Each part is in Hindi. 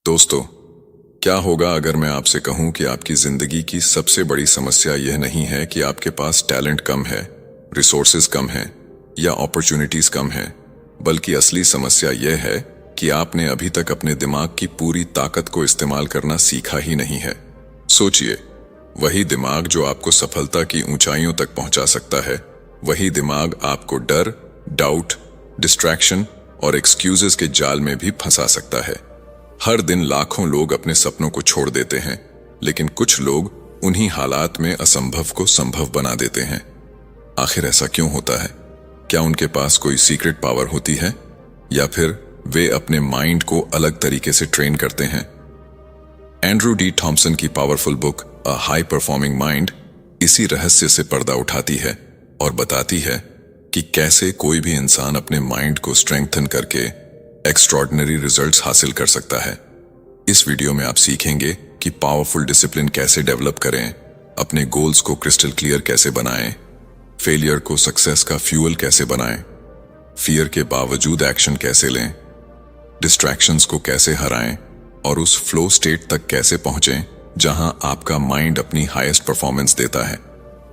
दोस्तों, क्या होगा अगर मैं आपसे कहूं कि आपकी जिंदगी की सबसे बड़ी समस्या यह नहीं है कि आपके पास टैलेंट कम है, रिसोर्सेज कम है या अपॉर्चुनिटीज कम है, बल्कि असली समस्या यह है कि आपने अभी तक अपने दिमाग की पूरी ताकत को इस्तेमाल करना सीखा ही नहीं है। सोचिए, वही दिमाग जो आपको सफलता की ऊंचाइयों तक पहुंचा सकता है, वही दिमाग आपको डर, डाउट, डिस्ट्रैक्शन और एक्सक्यूजेस के जाल में भी फंसा सकता है। हर दिन लाखों लोग अपने सपनों को छोड़ देते हैं, लेकिन कुछ लोग उन्हीं हालात में असंभव को संभव बना देते हैं। आखिर ऐसा क्यों होता है? क्या उनके पास कोई सीक्रेट पावर होती है, या फिर वे अपने माइंड को अलग तरीके से ट्रेन करते हैं? एंड्रू डी थॉम्सन की powerful book a high performing mind इसी रहस्य से पर्दा उठाती है और बताती है कि कैसे कोई भी इंसान अपने माइंड को स्ट्रेंथन करके एक्स्ट्रॉर्डिनरी रिजल्ट्स हासिल कर सकता है। इस वीडियो में आप सीखेंगे कि पावरफुल डिसिप्लिन कैसे डेवलप करें, अपने गोल्स को क्रिस्टल क्लियर कैसे बनाएं, फेलियर को सक्सेस का फ्यूल कैसे बनाएं, फियर के बावजूद एक्शन कैसे लें, डिस्ट्रैक्शंस को कैसे हराएं और उस फ्लो स्टेट तक कैसे पहुंचें जहां आपका माइंड अपनी हाईएस्ट परफॉर्मेंस देता है।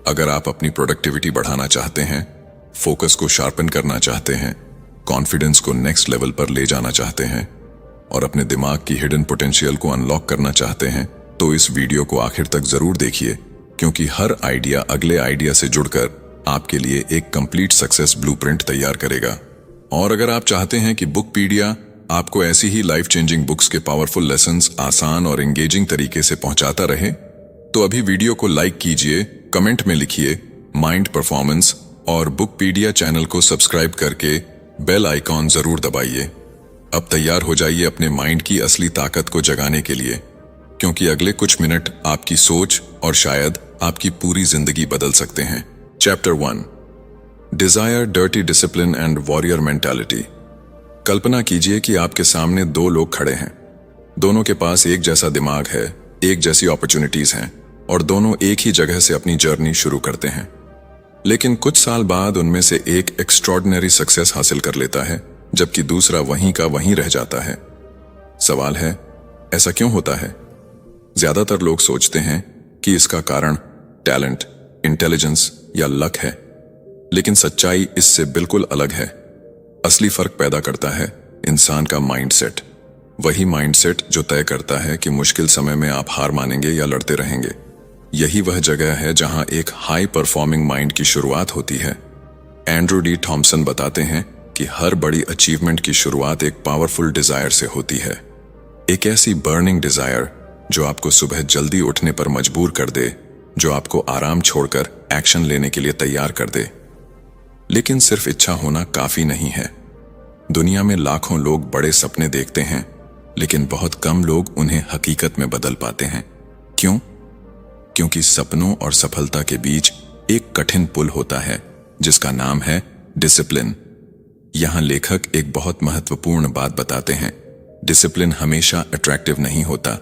अगर आप अपनी प्रोडक्टिविटी बढ़ाना चाहते हैं, फोकस को शार्पन करना चाहते हैं, कॉन्फिडेंस को नेक्स्ट लेवल पर ले जाना चाहते हैं और अपने दिमाग की हिडन पोटेंशियल को अनलॉक करना चाहते हैं, तो इस वीडियो को आखिर तक जरूर देखिए, क्योंकि हर आइडिया अगले आइडिया से जुड़कर आपके लिए एक कंप्लीट सक्सेस ब्लूप्रिंट तैयार करेगा। और अगर आप चाहते हैं कि बुकपीडिया आपको ऐसी ही लाइफ चेंजिंग बुक्स के पावरफुल लेसन्स आसान और एंगेजिंग तरीके से पहुंचाता रहे, तो अभी वीडियो को लाइक कीजिए, कमेंट में लिखिए माइंड परफॉर्मेंस और बुकपीडिया चैनल को सब्सक्राइब करके बेल आइकॉन जरूर दबाइए। अब तैयार हो जाइए अपने माइंड की असली ताकत को जगाने के लिए, क्योंकि अगले कुछ मिनट आपकी सोच और शायद आपकी पूरी जिंदगी बदल सकते हैं। Chapter 1, desire, dirty discipline and warrior mentality. कल्पना कीजिए कि आपके सामने दो लोग खड़े हैं। दोनों के पास एक जैसा दिमाग है, एक जैसी अपॉर्चुनिटीज हैं और दोनों एक ही जगह से अपनी जर्नी शुरू करते हैं। लेकिन कुछ साल बाद उनमें से एक एक्स्ट्रॉर्डिनरी सक्सेस हासिल कर लेता है, जबकि दूसरा वहीं का वहीं रह जाता है। सवाल है, ऐसा क्यों होता है? ज्यादातर लोग सोचते हैं कि इसका कारण टैलेंट, इंटेलिजेंस या लक है, लेकिन सच्चाई इससे बिल्कुल अलग है। असली फर्क पैदा करता है इंसान का माइंडसेट। वही माइंडसेट जो तय करता है कि मुश्किल समय में आप हार मानेंगे या लड़ते रहेंगे। यही वह जगह है जहां एक हाई परफॉर्मिंग माइंड की शुरुआत होती है। एंड्रू डी थॉम्सन बताते हैं कि हर बड़ी अचीवमेंट की शुरुआत एक पावरफुल डिजायर से होती है। एक ऐसी बर्निंग डिजायर जो आपको सुबह जल्दी उठने पर मजबूर कर दे, जो आपको आराम छोड़कर एक्शन लेने के लिए तैयार कर दे। लेकिन सिर्फ इच्छा होना काफी नहीं है। दुनिया में लाखों लोग बड़े सपने देखते हैं, लेकिन बहुत कम लोग उन्हें हकीकत में बदल पाते हैं। क्यों? क्योंकि सपनों और सफलता के बीच एक कठिन पुल होता है जिसका नाम है डिसिप्लिन। यहां लेखक एक बहुत महत्वपूर्ण बात बताते हैं। डिसिप्लिन हमेशा अट्रैक्टिव नहीं होता।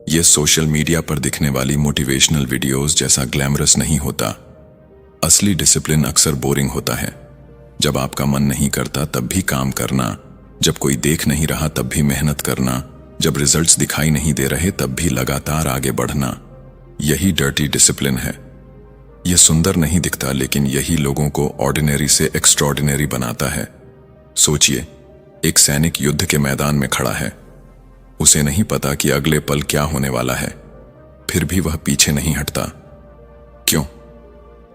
यह सोशल मीडिया पर दिखने वाली मोटिवेशनल वीडियोस जैसा ग्लैमरस नहीं होता। असली डिसिप्लिन अक्सर बोरिंग होता है। जब आपका मन नहीं करता तब भी काम करना, जब कोई देख नहीं रहा तब भी मेहनत करना, जब रिजल्ट्स दिखाई नहीं दे रहे तब भी लगातार आगे बढ़ना, यही डर्टी डिसिप्लिन है। यह सुंदर नहीं दिखता, लेकिन यही लोगों को ऑर्डिनरी से एक्स्ट्रॉर्डिनरी बनाता है। सोचिए, एक सैनिक युद्ध के मैदान में खड़ा है। उसे नहीं पता कि अगले पल क्या होने वाला है, फिर भी वह पीछे नहीं हटता। क्यों?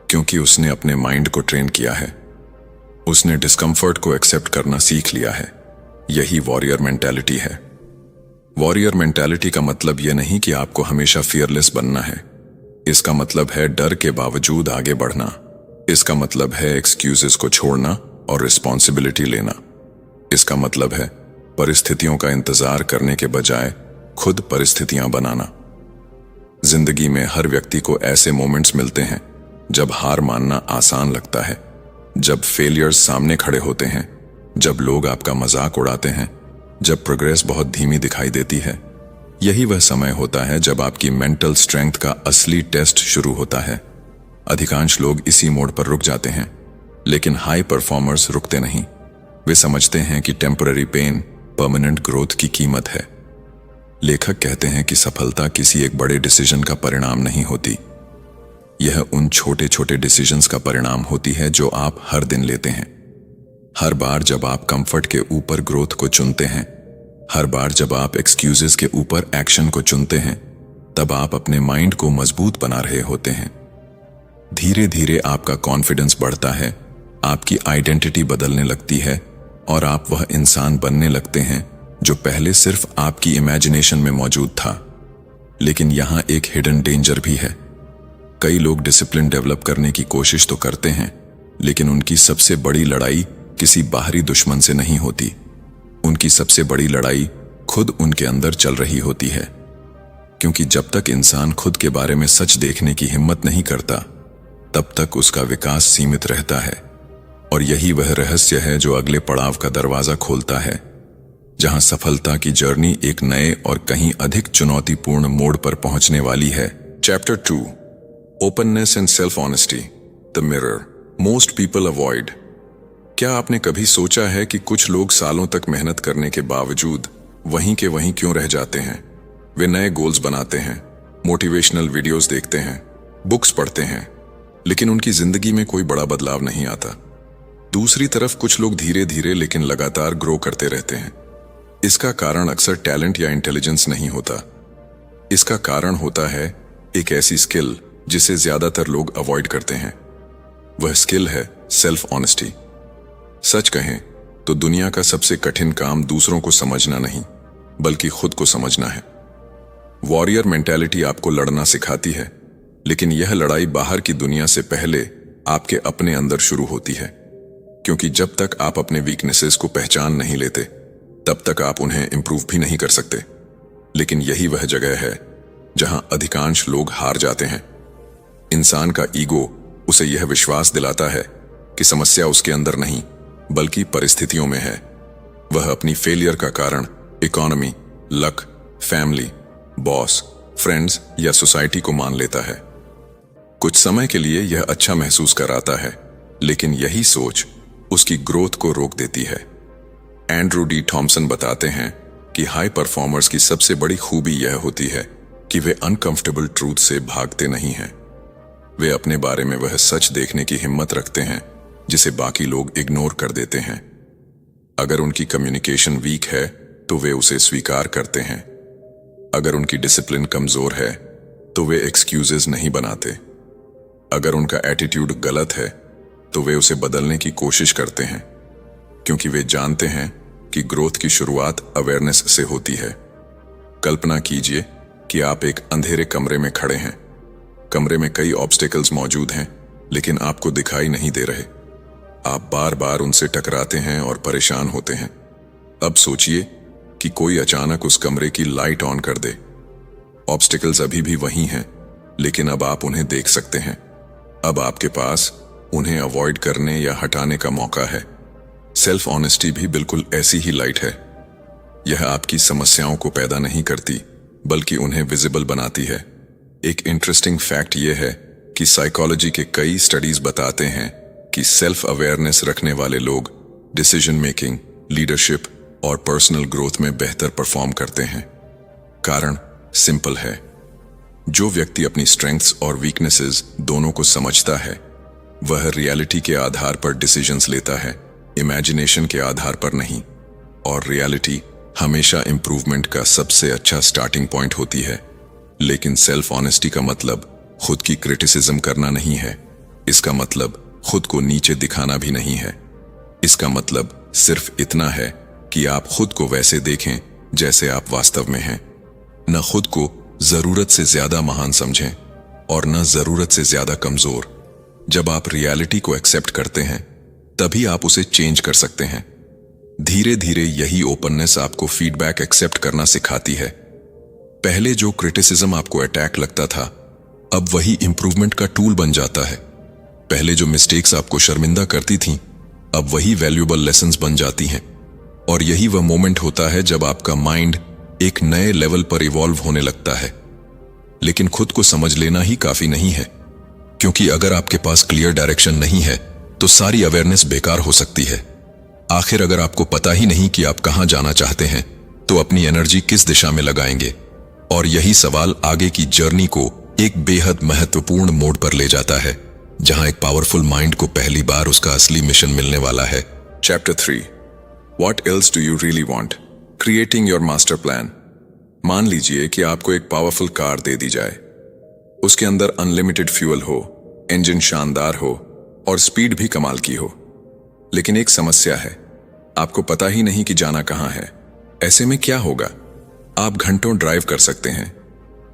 क्योंकि उसने अपने माइंड को ट्रेन किया है। उसने डिस्कम्फर्ट को एक्सेप्ट करना सीख लिया है। यही वॉरियर मेंटालिटी है। वॉरियर मेंटालिटी का मतलब यह नहीं कि आपको हमेशा फियरलेस बनना है। इसका मतलब है डर के बावजूद आगे बढ़ना। इसका मतलब है एक्सक्यूजेस को छोड़ना और रिस्पॉन्सिबिलिटी लेना। इसका मतलब है परिस्थितियों का इंतजार करने के बजाय खुद परिस्थितियां बनाना। जिंदगी में हर व्यक्ति को ऐसे मोमेंट्स मिलते हैं जब हार मानना आसान लगता है, जब फेलियर्स सामने खड़े होते हैं, जब लोग आपका मजाक उड़ाते हैं, जब प्रोग्रेस बहुत धीमी दिखाई देती है। यही वह समय होता है जब आपकी मेंटल स्ट्रेंथ का असली टेस्ट शुरू होता है। अधिकांश लोग इसी मोड़ पर रुक जाते हैं, लेकिन हाई परफॉर्मर्स रुकते नहीं। वे समझते हैं कि टेम्पररी पेन परमानेंट ग्रोथ की कीमत है। लेखक कहते हैं कि सफलता किसी एक बड़े डिसीजन का परिणाम नहीं होती। यह उन छोटे छोटे डिसीजंस का परिणाम होती है जो आप हर दिन लेते हैं। हर बार जब आप कंफर्ट के ऊपर ग्रोथ को चुनते हैं, हर बार जब आप एक्सक्यूजेस के ऊपर एक्शन को चुनते हैं, तब आप अपने माइंड को मजबूत बना रहे होते हैं। धीरे धीरे आपका कॉन्फिडेंस बढ़ता है, आपकी आइडेंटिटी बदलने लगती है और आप वह इंसान बनने लगते हैं जो पहले सिर्फ आपकी इमेजिनेशन में मौजूद था। लेकिन यहां एक हिडन डेंजर भी है। कई लोग डिसिप्लिन डेवलप करने की कोशिश तो करते हैं, लेकिन उनकी सबसे बड़ी लड़ाई किसी बाहरी दुश्मन से नहीं होती। उनकी सबसे बड़ी लड़ाई खुद उनके अंदर चल रही होती है। क्योंकि जब तक इंसान खुद के बारे में सच देखने की हिम्मत नहीं करता, तब तक उसका विकास सीमित रहता है। और यही वह रहस्य है जो अगले पड़ाव का दरवाजा खोलता है, जहां सफलता की जर्नी एक नए और कहीं अधिक चुनौतीपूर्ण मोड़ पर पहुंचने वाली है। Chapter 2, openness and self honesty, the mirror most people avoid. क्या आपने कभी सोचा है कि कुछ लोग सालों तक मेहनत करने के बावजूद वहीं के वहीं क्यों रह जाते हैं? वे नए गोल्स बनाते हैं, मोटिवेशनल वीडियोस देखते हैं, बुक्स पढ़ते हैं, लेकिन उनकी जिंदगी में कोई बड़ा बदलाव नहीं आता। दूसरी तरफ कुछ लोग धीरे धीरे लेकिन लगातार ग्रो करते रहते हैं। इसका कारण अक्सर टैलेंट या इंटेलिजेंस नहीं होता। इसका कारण होता है एक ऐसी स्किल जिसे ज्यादातर लोग अवॉइड करते हैं। वह स्किल है सेल्फ ऑनेस्टी। सच कहें तो दुनिया का सबसे कठिन काम दूसरों को समझना नहीं, बल्कि खुद को समझना है। वॉरियर मेंटालिटी आपको लड़ना सिखाती है, लेकिन यह लड़ाई बाहर की दुनिया से पहले आपके अपने अंदर शुरू होती है। क्योंकि जब तक आप अपने वीकनेसेस को पहचान नहीं लेते, तब तक आप उन्हें इंप्रूव भी नहीं कर सकते। लेकिन यही वह जगह है जहां अधिकांश लोग हार जाते हैं। इंसान का ईगो उसे यह विश्वास दिलाता है कि समस्या उसके अंदर नहीं, बल्कि परिस्थितियों में है। वह अपनी फेलियर का कारण economy, luck, family, boss, friends या सोसाइटी को मान लेता है। कुछ समय के लिए यह अच्छा महसूस कराता है, लेकिन यही सोच उसकी ग्रोथ को रोक देती है। एंड्रू डी थॉमसन बताते हैं कि हाई परफॉर्मर्स की सबसे बड़ी खूबी यह होती है कि वे अनकंफर्टेबल ट्रूथ से भागते नहीं हैं। वे अपने बारे में वह सच देखने की हिम्मत रखते हैं जिसे बाकी लोग इग्नोर कर देते हैं। अगर उनकी कम्युनिकेशन वीक है तो वे उसे स्वीकार करते हैं। अगर उनकी डिसिप्लिन कमजोर है तो वे एक्सक्यूजेस नहीं बनाते। अगर उनका एटीट्यूड गलत है तो वे उसे बदलने की कोशिश करते हैं, क्योंकि वे जानते हैं कि ग्रोथ की शुरुआत अवेयरनेस से होती है। कल्पना कीजिए कि आप एक अंधेरे कमरे में खड़े हैं। कमरे में कई ऑब्स्टेकल्स मौजूद हैं, लेकिन आपको दिखाई नहीं दे रहे। आप बार बार उनसे टकराते हैं और परेशान होते हैं। अब सोचिए कि कोई अचानक उस कमरे की लाइट ऑन कर दे। ऑब्स्टिकल्स अभी भी वही हैं, लेकिन अब आप उन्हें देख सकते हैं। अब आपके पास उन्हें अवॉइड करने या हटाने का मौका है। सेल्फ ऑनेस्टी भी बिल्कुल ऐसी ही लाइट है। यह आपकी समस्याओं को पैदा नहीं करती, बल्कि उन्हें विजिबल बनाती है। एक इंटरेस्टिंग फैक्ट यह है कि साइकोलॉजी के कई स्टडीज बताते हैं कि सेल्फ अवेयरनेस रखने वाले लोग डिसीजन मेकिंग, लीडरशिप और पर्सनल ग्रोथ में बेहतर परफॉर्म करते हैं। कारण सिंपल है। जो व्यक्ति अपनी स्ट्रेंथ्स और वीकनेसेस दोनों को समझता है, वह रियलिटी के आधार पर डिसीजंस लेता है, इमेजिनेशन के आधार पर नहीं। और रियलिटी हमेशा इंप्रूवमेंट का सबसे अच्छा स्टार्टिंग पॉइंट होती है। लेकिन सेल्फ ऑनेस्टी का मतलब खुद की क्रिटिसिज्म करना नहीं है। इसका मतलब खुद को नीचे दिखाना भी नहीं है। इसका मतलब सिर्फ इतना है कि आप खुद को वैसे देखें जैसे आप वास्तव में हैं। न खुद को जरूरत से ज्यादा महान समझें और न जरूरत से ज्यादा कमजोर। जब आप रियलिटी को एक्सेप्ट करते हैं, तभी आप उसे चेंज कर सकते हैं। धीरे धीरे यही ओपननेस आपको फीडबैक एक्सेप्ट करना सिखाती है। पहले जो क्रिटिसिज्म आपको अटैक लगता था, अब वही इंप्रूवमेंट का टूल बन जाता है। पहले जो मिस्टेक्स आपको शर्मिंदा करती थीं, अब वही वैल्यूएबल लेसन्स बन जाती हैं। और यही वह मोमेंट होता है जब आपका माइंड एक नए लेवल पर इवॉल्व होने लगता है। लेकिन खुद को समझ लेना ही काफी नहीं है, क्योंकि अगर आपके पास क्लियर डायरेक्शन नहीं है तो सारी अवेयरनेस बेकार हो सकती है। आखिर अगर आपको पता ही नहीं कि आप कहां जाना चाहते हैं, तो अपनी एनर्जी किस दिशा में लगाएंगे? और यही सवाल आगे की जर्नी को एक बेहद महत्वपूर्ण मोड़ पर ले जाता है, जहां एक पावरफुल माइंड को पहली बार उसका असली मिशन मिलने वाला है। Chapter 3 What else do you really want? Creating your master plan. मान लीजिए कि आपको एक पावरफुल कार दे दी जाए। उसके अंदर अनलिमिटेड फ्यूल हो, इंजन शानदार हो और स्पीड भी कमाल की हो। लेकिन एक समस्या है, आपको पता ही नहीं कि जाना कहां है। ऐसे में क्या होगा? आप घंटों ड्राइव कर सकते हैं,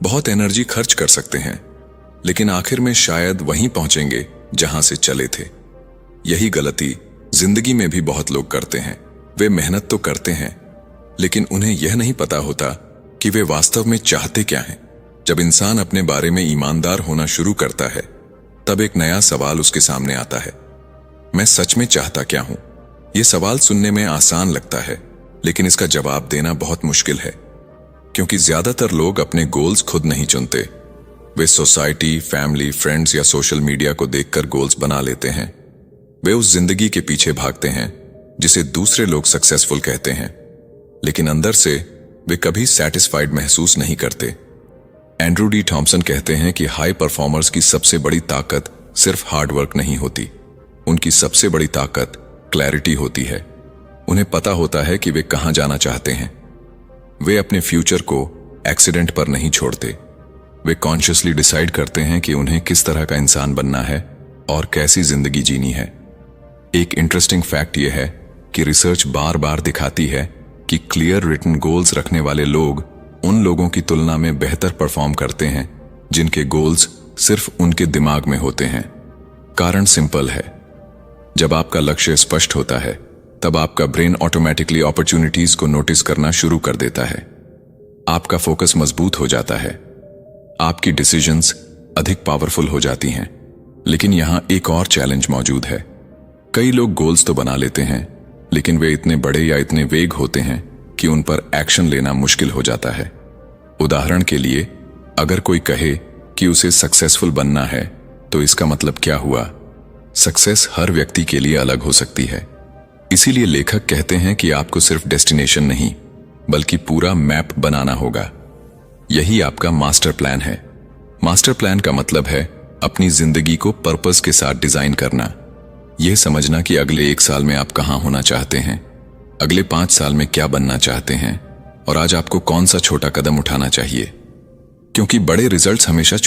बहुत एनर्जी खर्च कर सकते हैं, लेकिन आखिर में शायद वहीं पहुंचेंगे जहां से चले थे। यही गलती जिंदगी में भी बहुत लोग करते हैं। वे मेहनत तो करते हैं, लेकिन उन्हें यह नहीं पता होता कि वे वास्तव में चाहते क्या हैं। जब इंसान अपने बारे में ईमानदार होना शुरू करता है, तब एक नया सवाल उसके सामने आता है, मैं सच में चाहता क्या हूं? यह सवाल सुनने में आसान लगता है, लेकिन इसका जवाब देना बहुत मुश्किल है, क्योंकि ज्यादातर लोग अपने गोल्स खुद नहीं चुनते। वे सोसाइटी, फैमिली, फ्रेंड्स या सोशल मीडिया को देखकर गोल्स बना लेते हैं। वे उस जिंदगी के पीछे भागते हैं जिसे दूसरे लोग सक्सेसफुल कहते हैं, लेकिन अंदर से वे कभी सेटिस्फाइड महसूस नहीं करते। एंड्रू डी थॉमसन कहते हैं कि हाई परफॉर्मर्स की सबसे बड़ी ताकत सिर्फ हार्डवर्क नहीं होती, उनकी सबसे बड़ी ताकत क्लैरिटी होती है। उन्हें पता होता है कि वे कहां जाना चाहते हैं। वे अपने फ्यूचर को एक्सीडेंट पर नहीं छोड़ते। वे कॉन्शियसली डिसाइड करते हैं कि उन्हें किस तरह का इंसान बनना है और कैसी जिंदगी जीनी है। एक इंटरेस्टिंग फैक्ट यह है कि रिसर्च बार बार दिखाती है कि क्लियर रिटन गोल्स रखने वाले लोग उन लोगों की तुलना में बेहतर परफॉर्म करते हैं जिनके गोल्स सिर्फ उनके दिमाग में होते हैं। कारण सिंपल है, जब आपका लक्ष्य स्पष्ट होता है, तब आपका ब्रेन ऑटोमेटिकली अपॉर्चुनिटीज को नोटिस करना शुरू कर देता है। आपका फोकस मजबूत हो जाता है, आपकी डिसीजंस अधिक पावरफुल हो जाती हैं। लेकिन यहां एक और चैलेंज मौजूद है। कई लोग गोल्स तो बना लेते हैं, लेकिन वे इतने बड़े या इतने वेग होते हैं कि उन पर एक्शन लेना मुश्किल हो जाता है। उदाहरण के लिए, अगर कोई कहे कि उसे सक्सेसफुल बनना है, तो इसका मतलब क्या हुआ? सक्सेस हर व्यक्ति के लिए अलग हो सकती है। इसीलिए लेखक कहते हैं कि आपको सिर्फ डेस्टिनेशन नहीं, बल्कि पूरा मैप बनाना होगा। यही आपका मास्टर प्लान है। मास्टर प्लान का मतलब है अपनी जिंदगी को पर्पस के साथ डिजाइन करना। यह समझना कि अगले 1 साल में आप कहां होना चाहते हैं, अगले 5 साल में क्या बनना चाहते हैं, और आज आपको कौन सा छोटा कदम उठाना चाहिए। क्योंकि बड़े रिजल्ट्स हमेशा